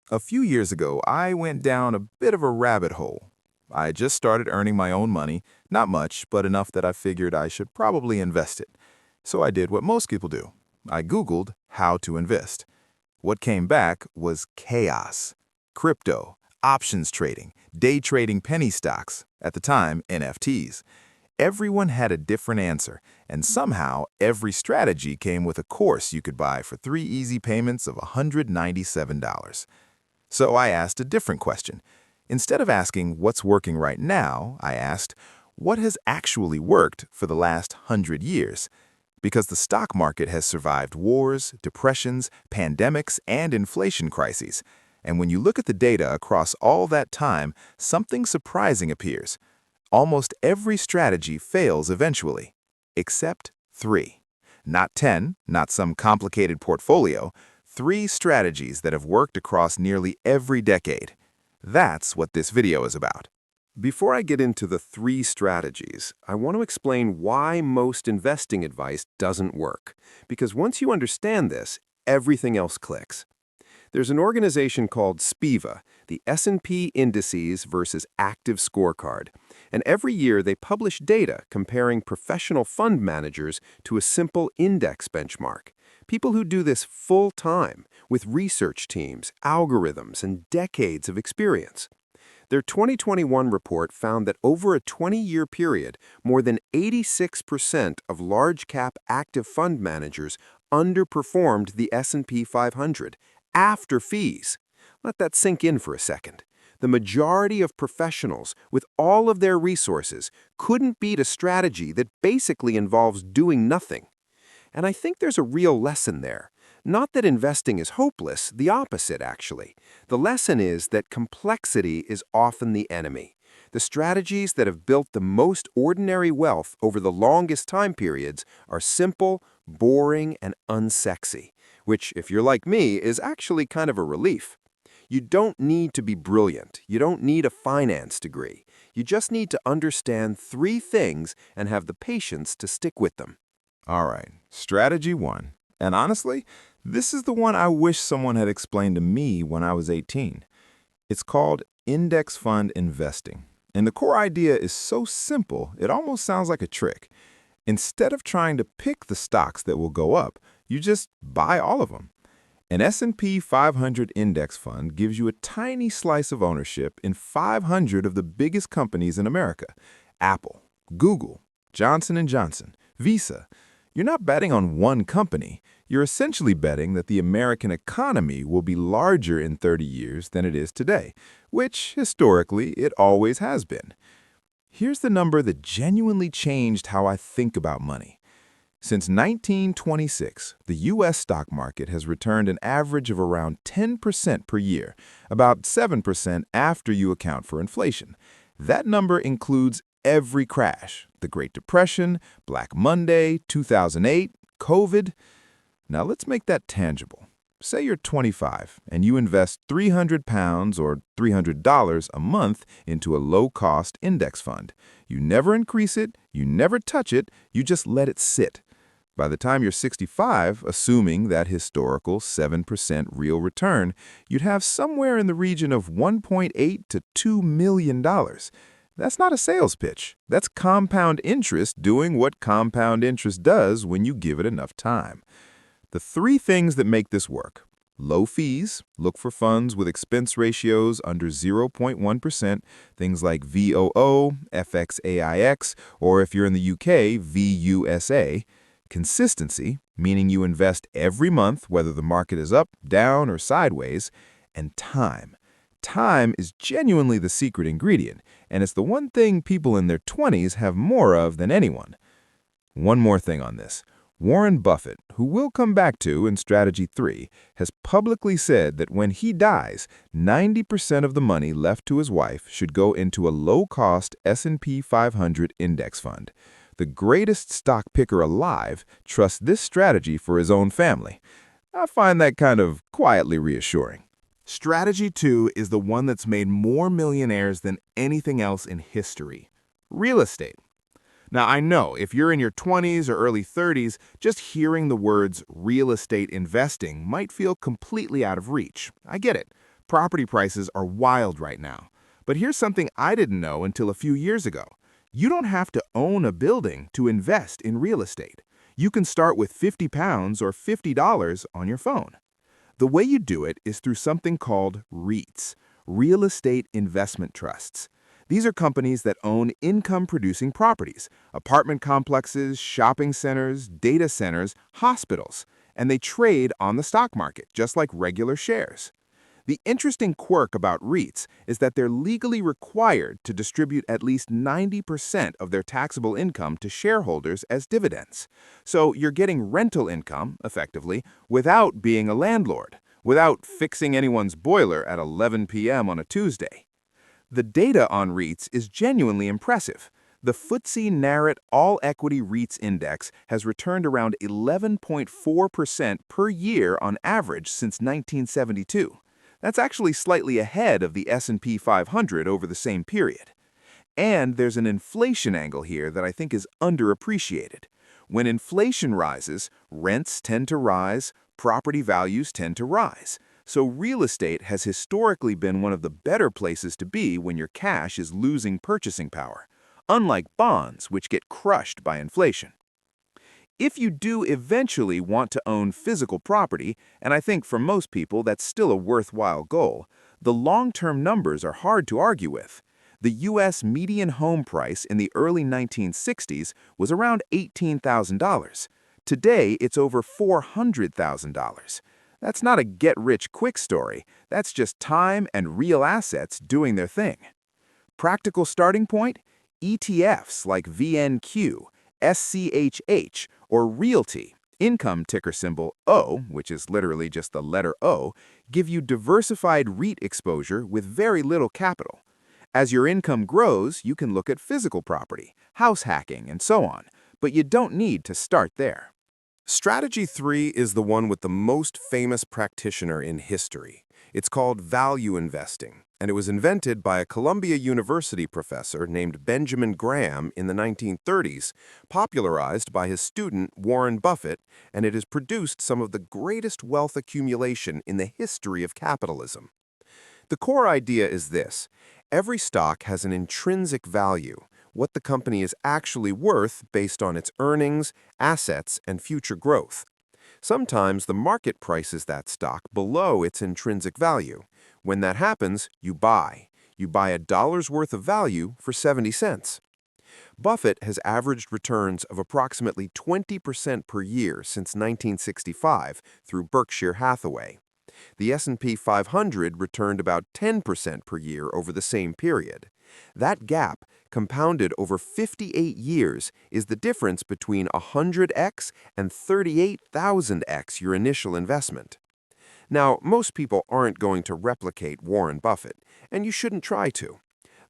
A few years ago, I went down a bit of a rabbit hole. I just started earning my own money, not much, but enough that I figured I should probably invest it. So I did what most people do. I Googled how to invest. What came back was chaos. Crypto, options trading, day trading penny stocks, at the time, NFTs. Everyone had a different answer, and somehow every strategy came with a course you could buy for 3 easy payments of $197. So I asked a different question. Instead of asking what's working right now, I asked, what has actually worked for the last 100 years? Because the stock market has survived wars, depressions, pandemics, and inflation crises. And when you look at the data across all that time, something surprising appears. Almost every strategy fails eventually, except 3. Not 10, not some complicated portfolio, 3 strategies that have worked across nearly every decade. That's what this video is about. Before I get into the 3 strategies, I want to explain why most investing advice doesn't work. Because once you understand this, everything else clicks. There's an organization called SPIVA, the S&P Indices versus Active Scorecard, and every year they publish data comparing professional fund managers to a simple index benchmark. People who do this full-time, with research teams, algorithms, and decades of experience. Their 2021 report found that over a 20-year period, more than 86% of large-cap active fund managers underperformed the S&P 500 after fees. Let that sink in for a second. The majority of professionals, with all of their resources, couldn't beat a strategy that basically involves doing nothing. And I think there's a real lesson there. Not that investing is hopeless, the opposite, actually. The lesson is that complexity is often the enemy. The strategies that have built the most ordinary wealth over the longest time periods are simple, boring, and unsexy, which, if you're like me, is actually kind of a relief. You don't need to be brilliant. You don't need a finance degree. You just need to understand 3 things and have the patience to stick with them. All right, strategy 1. And honestly, this is the one I wish someone had explained to me when I was 18. It's called index fund investing. And the core idea is so simple, it almost sounds like a trick. Instead of trying to pick the stocks that will go up, you just buy all of them. An S&P 500 index fund gives you a tiny slice of ownership in 500 of the biggest companies in America. Apple, Google, Johnson & Johnson, Visa. You're not betting on one company. You're essentially betting that the American economy will be larger in 30 years than it is today, which, historically, it always has been. Here's the number that genuinely changed how I think about money. Since 1926, the U.S. stock market has returned an average of around 10% per year, about 7% after you account for inflation. That number includes every crash: the Great Depression, Black Monday, 2008, COVID. Now let's make that tangible. Say you're 25 and you invest £300 or $300 a month into a low-cost index fund. You never increase it, you never touch it, you just let it sit. By the time you're 65, assuming that historical 7% real return, you'd have somewhere in the region of $1.8 to $2 million. That's not a sales pitch. That's compound interest doing what compound interest does when you give it enough time. The 3 things that make this work: low fees, look for funds with expense ratios under 0.1%, things like VOO, FXAIX, or if you're in the UK, VUSA. Consistency, meaning you invest every month, whether the market is up, down, or sideways. And time. Time is genuinely the secret ingredient, and it's the one thing people in their 20s have more of than anyone. One more thing on this. Warren Buffett, who we'll come back to in Strategy 3, has publicly said that when he dies, 90% of the money left to his wife should go into a low-cost S&P 500 index fund. The greatest stock picker alive trusts this strategy for his own family. I find that kind of quietly reassuring. Strategy 2 is the one that's made more millionaires than anything else in history: real estate. Now, I know if you're in your 20s or early 30s, just hearing the words real estate investing might feel completely out of reach. I get it. Property prices are wild right now. But here's something I didn't know until a few years ago. You don't have to own a building to invest in real estate. You can start with £50 or $50 on your phone. The way you do it is through something called REITs, Real Estate Investment Trusts. These are companies that own income-producing properties, apartment complexes, shopping centers, data centers, hospitals, and they trade on the stock market, just like regular shares. The interesting quirk about REITs is that they're legally required to distribute at least 90% of their taxable income to shareholders as dividends. So you're getting rental income, effectively, without being a landlord, without fixing anyone's boiler at 11 p.m. on a Tuesday. The data on REITs is genuinely impressive. The FTSE Nareit All Equity REITs Index has returned around 11.4% per year on average since 1972. That's actually slightly ahead of the S&P 500 over the same period. And there's an inflation angle here that I think is underappreciated. When inflation rises, rents tend to rise, property values tend to rise. So real estate has historically been one of the better places to be when your cash is losing purchasing power, unlike bonds, which get crushed by inflation. If you do eventually want to own physical property, and I think for most people that's still a worthwhile goal, the long-term numbers are hard to argue with. The U.S. median home price in the early 1960s was around $18,000. Today, it's over $400,000. That's not a get-rich-quick story. That's just time and real assets doing their thing. Practical starting point? ETFs like VNQ, SCHH, or Realty, income ticker symbol O, which is literally just the letter O, give you diversified REIT exposure with very little capital. As your income grows, you can look at physical property, house hacking, and so on, but you don't need to start there. Strategy 3 is the one with the most famous practitioner in history. It's called value investing, and it was invented by a Columbia University professor named Benjamin Graham in the 1930s, popularized by his student Warren Buffett, and it has produced some of the greatest wealth accumulation in the history of capitalism. The core idea is this: every stock has an intrinsic value, what the company is actually worth based on its earnings, assets, and future growth. Sometimes the market prices that stock below its intrinsic value. When that happens, you buy. You buy a dollar's worth of value for 70 cents. Buffett has averaged returns of approximately 20% per year since 1965 through Berkshire Hathaway. The S&P 500 returned about 10% per year over the same period. That gap, compounded over 58 years, is the difference between 100x and 38,000x your initial investment. Now, most people aren't going to replicate Warren Buffett, and you shouldn't try to.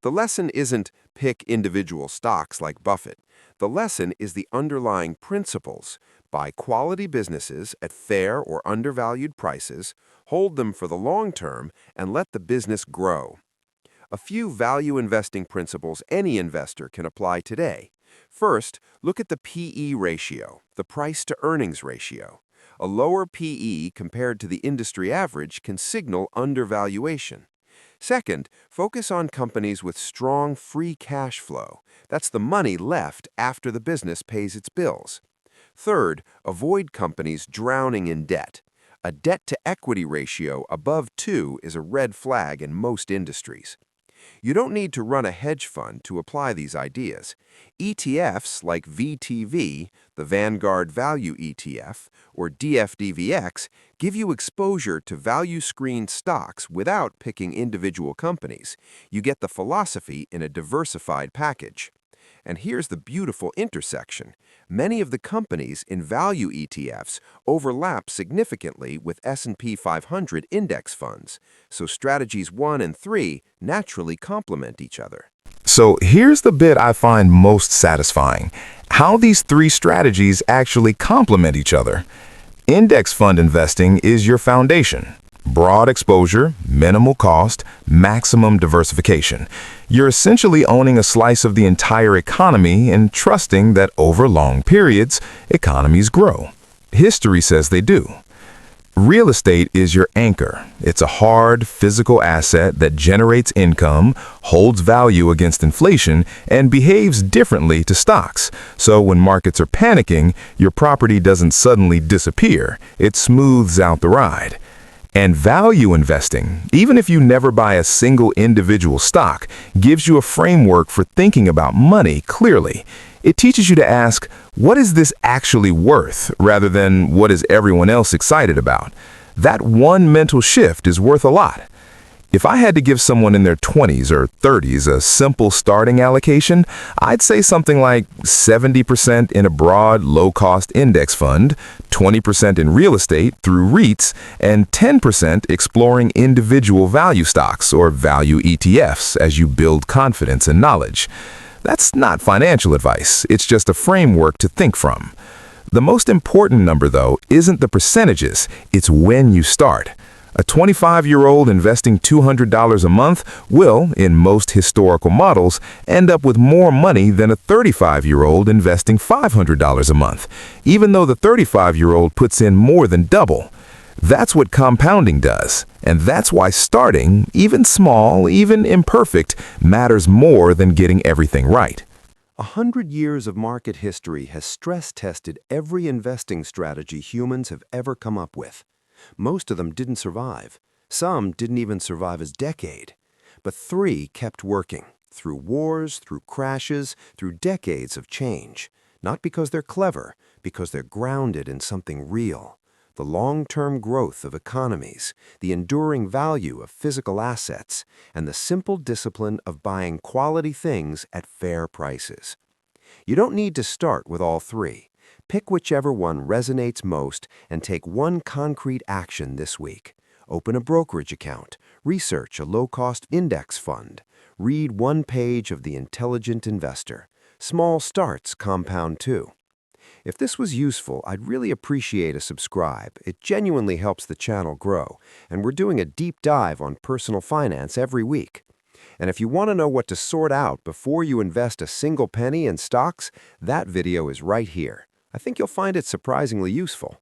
The lesson isn't pick individual stocks like Buffett. The lesson is the underlying principles. Buy quality businesses at fair or undervalued prices, hold them for the long term, and let the business grow. A few value investing principles any investor can apply today. First, look at the P/E ratio, the price-to-earnings ratio. A lower P/E compared to the industry average can signal undervaluation. Second, focus on companies with strong free cash flow. That's the money left after the business pays its bills. Third, avoid companies drowning in debt. A debt-to-equity ratio above 2 is a red flag in most industries. You don't need to run a hedge fund to apply these ideas. ETFs like VTV, the Vanguard Value ETF, or DFDVX give you exposure to value-screened stocks without picking individual companies. You get the philosophy in a diversified package. And here's the beautiful intersection. Many of the companies in value ETFs overlap significantly with S&P 500 index funds, so strategies 1 and 3 naturally complement each other. So here's the bit I find most satisfying: how these three strategies actually complement each other. Index fund investing is your foundation. Broad exposure, minimal cost, maximum diversification. You're essentially owning a slice of the entire economy and trusting that over long periods, economies grow. History says they do. Real estate is your anchor. It's a hard, physical asset that generates income, holds value against inflation, and behaves differently to stocks. So when markets are panicking, your property doesn't suddenly disappear. It smooths out the ride. And value investing, even if you never buy a single individual stock, gives you a framework for thinking about money clearly. It teaches you to ask, what is this actually worth, rather than what is everyone else excited about? That one mental shift is worth a lot. If I had to give someone in their 20s or 30s a simple starting allocation, I'd say something like 70% in a broad, low-cost index fund, 20% in real estate through REITs, and 10% exploring individual value stocks or value ETFs as you build confidence and knowledge. That's not financial advice, it's just a framework to think from. The most important number, though, isn't the percentages, it's when you start. A 25-year-old investing $200 a month will, in most historical models, end up with more money than a 35-year-old investing $500 a month, even though the 35-year-old puts in more than double. That's what compounding does, and that's why starting, even small, even imperfect, matters more than getting everything right. 100 years of market history has stress-tested every investing strategy humans have ever come up with. Most of them didn't survive. Some didn't even survive a decade. But 3 kept working, through wars, through crashes, through decades of change. Not because they're clever, because they're grounded in something real. The long-term growth of economies, the enduring value of physical assets, and the simple discipline of buying quality things at fair prices. You don't need to start with all 3. Pick whichever one resonates most and take one concrete action this week. Open a brokerage account, research a low-cost index fund, read one page of The Intelligent Investor. Small starts compound too. If this was useful, I'd really appreciate a subscribe. It genuinely helps the channel grow, and we're doing a deep dive on personal finance every week. And if you want to know what to sort out before you invest a single penny in stocks, that video is right here. I think you'll find it surprisingly useful.